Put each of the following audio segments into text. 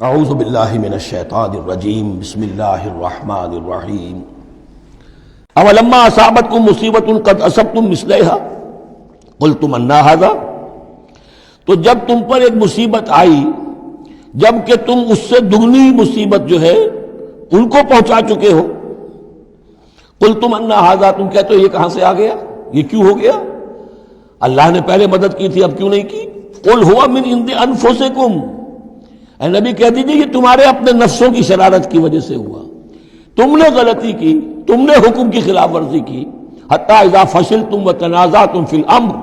اعوذ باللہ من الشیطان الرجیم بسم اللہ الرحمن الرحیم اولما اصابتکم مصیبۃ قد اصبتم مثلھا قلتم انا ھذا، تو جب تم پر ایک مصیبت آئی جب کہ تم اس سے دگنی مصیبت جو ہے ان کو پہنچا چکے ہو، قلتم انا ھذا، تم کہتے ہو یہ کہاں سے آ گیا، یہ کیوں ہو گیا، اللہ نے پہلے مدد کی تھی اب کیوں نہیں کی۔ قل ھو من عند انفسکم، اے نبی کہہ دیجئے یہ تمہارے اپنے نفسوں کی شرارت کی وجہ سے ہوا، تم نے غلطی کی، تم نے حکم کی خلاف ورزی کی۔ حتی اذا فشلتم وتنازعتم فی الامر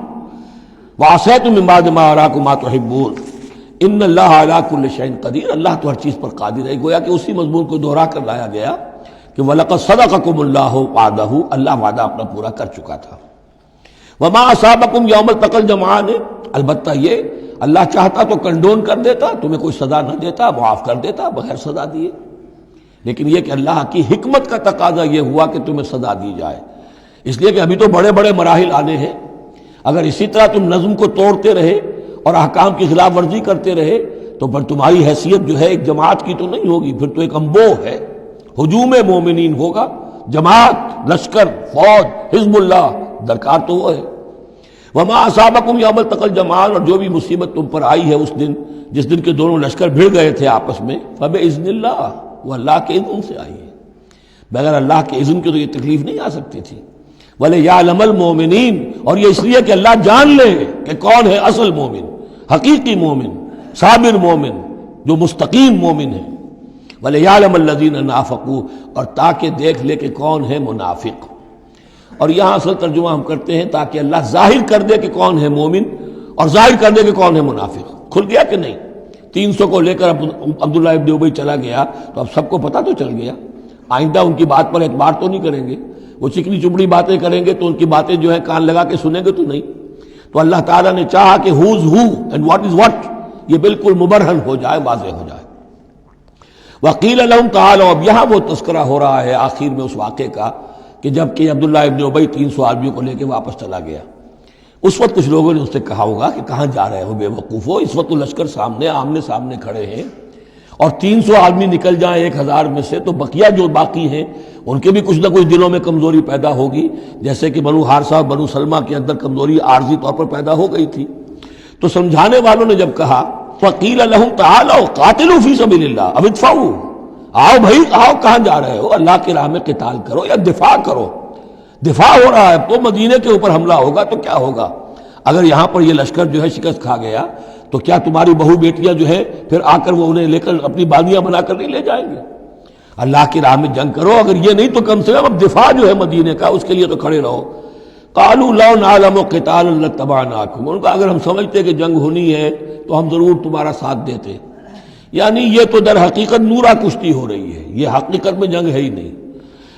وعصیتم من بعد ما اراکم ما تحبون ان اللہ علی کل شیء قدیر، اللہ تو ہر چیز پر قادر ہے۔ گویا کہ اسی مضمون کو دوہرا کر لایا گیا کہ وَلَقَدْ صَدَقَكُمُ اللَّهُ وَعْدَهُ، اللہ وعدہ اپنا پورا کر چکا تھا۔ وَمَا أَصَابَكُمْ يَوْمَ الْتَقَى الْجَمْعَانِ، البتہ یہ اللہ چاہتا تو کنڈون کر دیتا، تمہیں کوئی سزا نہ دیتا، معاف کر دیتا بغیر سزا دیے، لیکن یہ کہ اللہ کی حکمت کا تقاضا یہ ہوا کہ تمہیں سزا دی جائے، اس لیے کہ ابھی تو بڑے بڑے مراحل آنے ہیں۔ اگر اسی طرح تم نظم کو توڑتے رہے اور احکام کی خلاف ورزی کرتے رہے تو پھر تمہاری حیثیت جو ہے ایک جماعت کی تو نہیں ہوگی، پھر تو ایک انبوہ ہے، ہجوم مومنین ہوگا، جماعت، لشکر، فوج، حزب اللہ درکار تو وہ ہے۔ وما اصابکم یوم التقى الجمعان، اور جو بھی مصیبت تم پر آئی ہے اس دن جس دن کے دونوں لشکر بھڑ گئے تھے آپس میں، فباذن اللہ، وہ اللہ کے اذن سے آئی ہے، بغیر اللہ کے اذن کے تو یہ تکلیف نہیں آ سکتی تھی۔ وَلِيَعْلَمَ الْمُؤْمِنِينَ، اور یہ اس لیے کہ اللہ جان لے کہ کون ہے اصل مومن، حقیقی مومن، صابر مومن، جو مستقیم مومن ہے۔ وَلِيَعْلَمَ الَّذِينَ نَافَقُوا، اور تاکہ دیکھ لے کہ کون ہے منافق۔ اور یہاں اصل ترجمہ ہم کرتے ہیں تاکہ اللہ ظاہر کر دے کہ کون ہے مومن اور ظاہر کر دے کہ کون ہے منافق۔ کھل گیا کہ نہیں؟ 300 کو لے کر عبداللہ ابن ابی چلا گیا تو اب سب کو پتہ تو چل گیا، آئندہ ان کی بات پر اعتبار تو نہیں کریں گے، وہ چکنی چپڑی باتیں کریں گے تو ان کی باتیں جو ہے کان لگا کے سنیں گے تو نہیں۔ تو اللہ تعالیٰ نے چاہا کہ who's who and what is what یہ بالکل مبرہن ہو جائے، واضح ہو جائے۔ وقیل لہم تعالوا، اب یہاں وہ تذکرہ ہو رہا ہے آخر میں اس واقعے کا کہ جب کہ عبداللہ ابن ابی 300 آدمیوں کو لے کے واپس چلا گیا، اس وقت کچھ لوگوں نے اس سے کہا ہوگا کہ کہاں جا رہے ہو بے وقوفو، اس وقت تو لشکر سامنے آمنے سامنے کھڑے ہیں اور 300 آدمی نکل جائیں 1000 میں سے تو بقیہ جو باقی ہیں ان کے بھی کچھ نہ کچھ دلوں میں کمزوری پیدا ہوگی، جیسے کہ بنو حارثہ اور بنو سلمہ کے اندر کمزوری عارضی طور پر پیدا ہو گئی تھی۔ تو سمجھانے والوں نے جب کہا فقیل لہم تعالوا قاتلوا فی سبیل اللہ اب ادفعوا، آؤ بھائی آؤ، کہاں جا رہے ہو، اللہ کی راہ میں قتال کرو یا دفاع کرو۔ دفاع ہو رہا ہے تو مدینے کے اوپر حملہ ہوگا تو کیا ہوگا، اگر یہاں پر یہ لشکر جو ہے شکست کھا گیا تو کیا تمہاری بہو بیٹیاں جو ہے پھر آ کر وہ انہیں لے کر اپنی بالیاں بنا کر نہیں لے جائیں گے؟ اللہ کی راہ میں جنگ کرو، اگر یہ نہیں تو کم سے کم اب دفاع جو ہے مدینے کا اس کے لیے تو کھڑے رہو۔ قالوا لو نعلم قتالا لاتبعناکم، ان کا اگر ہم سمجھتے کہ جنگ ہونی ہے تو ہم ضرور تمہارا ساتھ دیتے، یعنی یہ تو در حقیقت نورا کشتی ہو رہی ہے، یہ حقیقت میں جنگ ہے ہی نہیں۔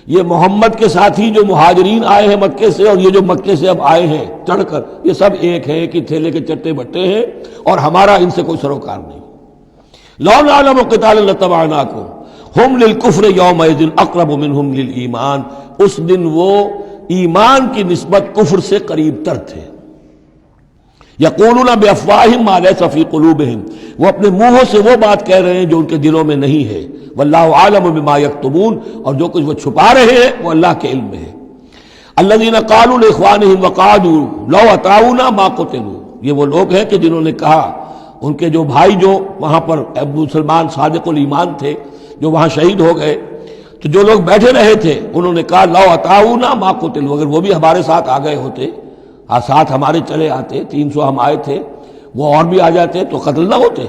یہ محمد کے ساتھی جو مہاجرین آئے ہیں مکے سے اور یہ جو مکے سے اب آئے ہیں چڑھ کر، یہ سب ایک ہے کہ تھیلے کے چٹے بٹے ہیں اور ہمارا ان سے کوئی سروکار نہیں۔ لو نعلم قتالا لاتبعناکم ہم للکفر یومئذ اقرب منہم للایمان، اس دن وہ ایمان کی نسبت کفر سے قریب تر تھے۔ یقولون بافواہہم ما لیس فی قلوبہم، وہ اپنے منہوں سے وہ بات کہہ رہے ہیں جو ان کے دلوں میں نہیں ہے۔ واللہ عالم بما یکتمون، اور جو کچھ وہ چھپا رہے ہیں وہ اللہ کے علم میں ہے۔ الذین قالوا لاخوانہم وقعدوا لو اطاعونا ما قتلوا، یہ وہ لوگ ہیں کہ جنہوں نے کہا، ان کے جو بھائی جو وہاں پر ابو سلمان صادق الایمان تھے جو وہاں شہید ہو گئے، تو جو لوگ بیٹھے رہے تھے انہوں نے کہا لو اطاعونا ما قتلوا، اگر وہ بھی ہمارے ساتھ آ گئے ہوتے، ساتھ ہمارے چلے آتے، 300 ہم آئے تھے، وہ اور بھی آ جاتے تو قتل نہ ہوتے۔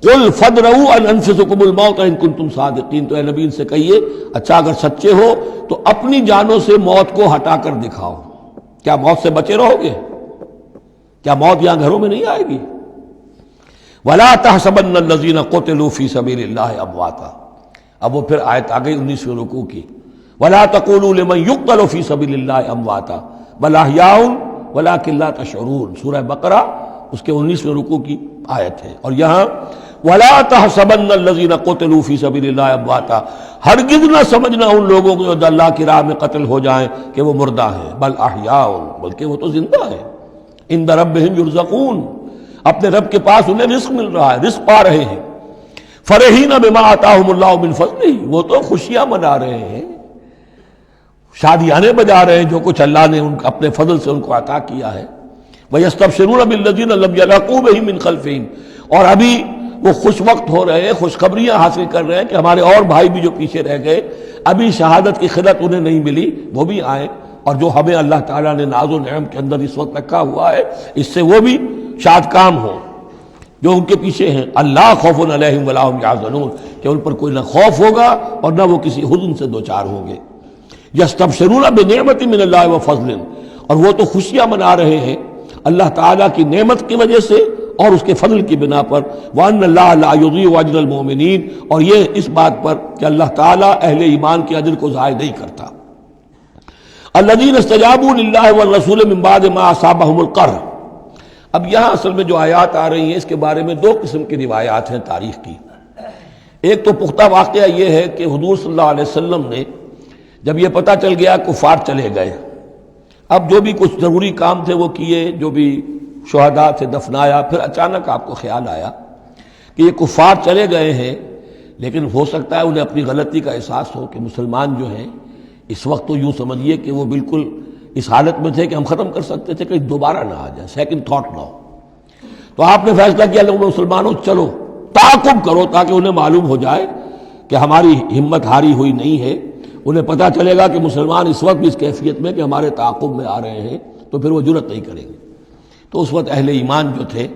قل فادرؤوا عن انفسکم الموت ان کنتم صادقین، تو اے نبی ان سے کہیے اچھا اگر سچے ہو تو اپنی جانوں سے موت کو ہٹا کر دکھاؤ، کیا موت سے بچے رہو گے؟ کیا موت یہاں گھروں میں نہیں آئے گی؟ ولا تحسبن الذین قتلوا فی سبیل اللہ امواتا، اب وہ پھر آیت آ گئی 19ویں رکوع کی، ولا تقولوا لمن يقتل فی سبیل اللہ امواتا بل احیاء ولکن لا تشعرون، سورہ بقرہ اس کے 19ویں رکوع کی آیت ہے۔ اور یہاں وَلَا تَحْسَبَنَّ الَّذِينَ قُتِلُوا فِي سَبِيلِ اللَّهِ أَمْوَاتًا، ہرگز نہ سمجھنا ان لوگوں کو جو اللہ کی راہ میں قتل ہو جائیں کہ وہ مردہ ہیں، بل احیاء، بلکہ وہ تو زندہ ہیں، عند ربهم يرزقون، اپنے رب کے پاس انہیں رزق مل رہا ہے، رزق پا رہے ہیں۔ فرحین بما آتاہم اللہ من فضلہ، وہ تو خوشیاں منا رہے ہیں، شادیانے بجا رہے ہیں جو کچھ اللہ نے اپنے فضل سے ان کو عطا کیا ہے۔ وَيَسْتَبْشِرُونَ بِالَّذِينَ لَمْ يَلْحَقُوا بِهِم مِّن خَلْفِهِمْ، اور ابھی وہ خوش وقت ہو رہے ہیں، خوشخبریاں حاصل کر رہے ہیں کہ ہمارے اور بھائی بھی جو پیچھے رہ گئے، ابھی شہادت کی خلت انہیں نہیں ملی، وہ بھی آئیں، اور جو ہمیں اللہ تعالیٰ نے ناز و نعم کے اندر اس وقت رکھا ہوا ہے اس سے وہ بھی شاد کام ہوں جو ان کے پیچھے ہیں۔ اللہ خوف علیہم ولا هم یحزنون، کہ ان پر کوئی نہ خوف ہوگا اور نہ وہ کسی حزن سے دوچار ہوں گے۔ یستبشرون بنعمت من اللہ وفضل، اور وہ تو خوشیاں منا رہے ہیں اللہ تعالیٰ کی نعمت کی وجہ سے اور اس کے فضل کی بنا پر، وَأَنَّ اللَّهَ لَا يُضِيعُ أَجْرَ الْمُؤْمِنِينَ، اور یہ اس بات پر کہ اللہ تعالیٰ اہل ایمان کے اجر کو ضائع نہیں کرتا۔ الَّذِينَ اسْتَجَابُوا لِلَّهِ وَالرَّسُولِ مِن بَعْدِ مَا أَصَابَهُمُ الْقَرْحُ۔ اب یہاں اصل میں جو آیات آ رہی ہیں اس کے بارے میں دو قسم کی روایات ہیں تاریخ کی۔ ایک تو پختہ واقعہ یہ ہے کہ حضور صلی اللہ علیہ وسلم نے جب یہ پتہ چل گیا کفار چلے گئے، اب جو بھی کچھ ضروری کام تھے وہ کیے، جو بھی شہداء تھے دفنایا، پھر اچانک آپ کو خیال آیا کہ یہ کفار چلے گئے ہیں، لیکن ہو سکتا ہے انہیں اپنی غلطی کا احساس ہو کہ مسلمان جو ہیں اس وقت تو یوں سمجھیے کہ وہ بالکل اس حالت میں تھے کہ ہم ختم کر سکتے تھے کہ دوبارہ نہ آ جائے، سیکنڈ تھاٹ نہ ہو۔ تو آپ نے فیصلہ کیا لوگوں مسلمانوں چلو تعاقب کرو تاکہ انہیں معلوم ہو جائے کہ ہماری ہمت ہاری ہوئی نہیں ہے، انہیں پتہ چلے گا کہ مسلمان اس وقت بھی اس کیفیت میں کہ ہمارے تعاقب میں آ رہے ہیں تو پھر وہ جرأت نہیں کریں گے۔ تو اس وقت اہل ایمان جو تھے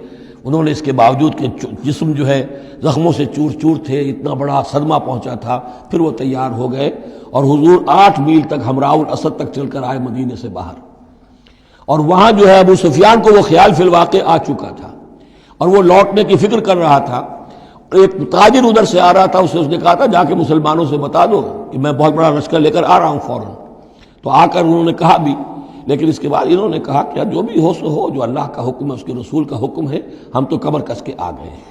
انہوں نے اس کے باوجود کہ جسم جو ہے زخموں سے چور چور تھے، اتنا بڑا صدمہ پہنچا تھا، پھر وہ تیار ہو گئے اور حضور 8 میل تک حمراء الاسد تک چل کر آئے مدینے سے باہر، اور وہاں جو ہے ابو سفیان کو وہ خیال فی الواقع آ چکا تھا اور وہ لوٹنے کی فکر کر رہا تھا۔ ایک تاجر ادھر سے آ رہا تھا، اس نے کہا تھا جا کے مسلمانوں سے بتا دو کہ میں بہت بڑا لشکر لے کر آ رہا ہوں فوراً۔ تو آ کر انہوں نے کہا بھی، لیکن اس کے بعد انہوں نے کہا کہ جو بھی ہو سو ہو، جو اللہ کا حکم ہے اس کے رسول کا حکم ہے، ہم تو کمر کس کے آ گئے ہیں۔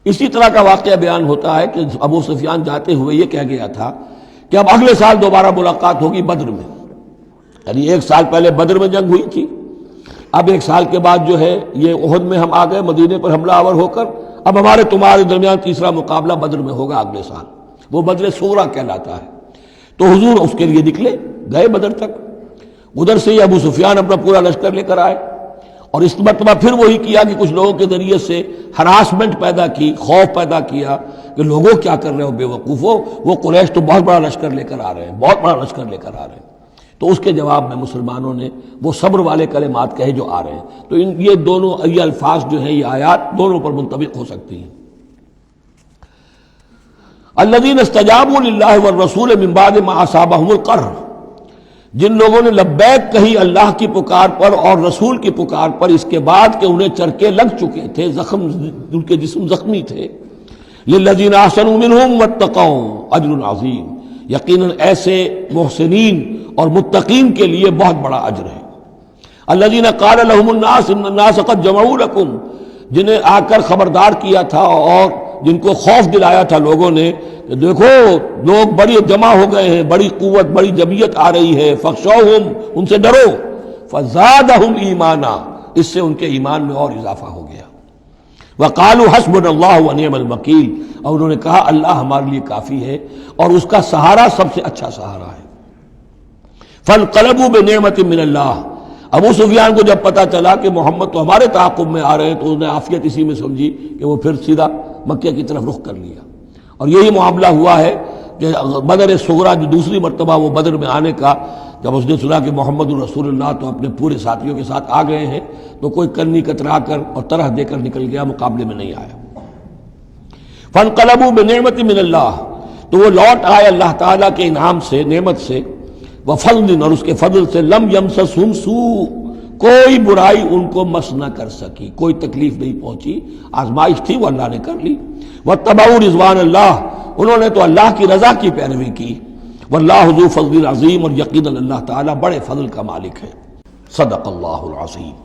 اسی طرح کا واقعہ بیان ہوتا ہے کہ ابو سفیان جاتے ہوئے یہ کہہ گیا تھا کہ اب اگلے سال دوبارہ ملاقات ہوگی بدر میں، یعنی 1 سال پہلے بدر میں جنگ ہوئی تھی، اب 1 سال کے بعد جو ہے یہ احد میں ہم آ گئے مدینے پر حملہ آور ہو کر، اب ہمارے تمہارے درمیان تیسرا مقابلہ بدر میں ہوگا اگلے سال، وہ بدر صغریٰ کہلاتا ہے۔ تو حضور اس کے لیے نکلے، گئے بدر تک، ادھر سے ہی ابو سفیان اپنا پورا لشکر لے کر آئے، اور اس مرتبہ پھر وہی کیا کہ کچھ لوگوں کے ذریعے سے ہراسمنٹ پیدا کی، خوف پیدا کیا کہ لوگوں کیا کر رہے ہو بے وقوفو، وہ قریش تو بہت بڑا لشکر لے کر آ رہے ہیں، بہت بڑا لشکر لے کر آ رہے ہیں۔ تو اس کے جواب میں مسلمانوں نے وہ صبر والے کلمات کہے جو آ رہے ہیں۔ تو یہ دونوں یہ الفاظ جو ہیں، یہ آیات دونوں پر منطبق ہو سکتی ہیں۔ الذین استجابوا للہ والرسول من بعد ما اصابہم القرح، جن لوگوں نے لبیک کہی اللہ کی پکار پر اور رسول کی پکار پر اس کے بعد کہ انہیں چرکے لگ چکے تھے، زخم ان کے جسم زخمی تھے۔ للذین احسنوا منہم واتقوا اجر عظیم، یقیناً ایسے محسنین اور متقین کے لیے بہت بڑا اجر ہے۔ الذین قال لهم الناس ان الناس قد جمعوا لكم، جنہیں آ کر خبردار کیا تھا اور جن کو خوف دلایا تھا لوگوں نے کہ دیکھو لوگ بڑی جمع ہو گئے ہیں، بڑی قوت بڑی جمعیت آ رہی ہے، فخشوہم، ان سے ڈرو، فزادہم ایمانا، اس سے ان کے ایمان میں اور اضافہ ہو گیا۔ وقالوا حسبنا اللہ ونعم الوکیل، اور انہوں نے کہا اللہ ہمارے لیے کافی ہے اور اس کا سہارا سب سے اچھا سہارا ہے۔ فانقلبوا بنعمت من اللہ، ابو سفیان کو جب پتا چلا کہ محمد تو ہمارے تعاقب میں آ رہے ہیں تو انہوں نے عافیت اسی میں سمجھی کہ وہ پھر سیدھا مکہ کی طرف رخ کر لیا، اور یہی معاملہ ہوا ہے کہ بدر صغریٰ جو دوسری مرتبہ وہ بدر میں آنے کا، جب اس نے سنا کہ محمد الرسول اللہ تو اپنے پورے ساتھیوں کے ساتھ آ گئے ہیں تو کوئی کنی کترا کر اور طرح دے کر نکل گیا، مقابلے میں نہیں آیا۔ فانقلبوا بنعمت من اللہ، تو وہ لوٹ آئے اللہ تعالیٰ کے انعام سے، نعمت سے، وفضل، اور اس کے فضل سے، لم یمسسہم سوء، کوئی برائی ان کو مس نہ کر سکی، کوئی تکلیف نہیں پہنچی، آزمائش تھی وہ اللہ نے کر لی۔ واتبعوا رضوان اللہ، انہوں نے تو اللہ کی رضا کی پیروی کی۔ واللہ ذو فضل عظیم، اور یقیناً اللہ تعالیٰ بڑے فضل کا مالک ہے۔ صدق اللہ العظیم۔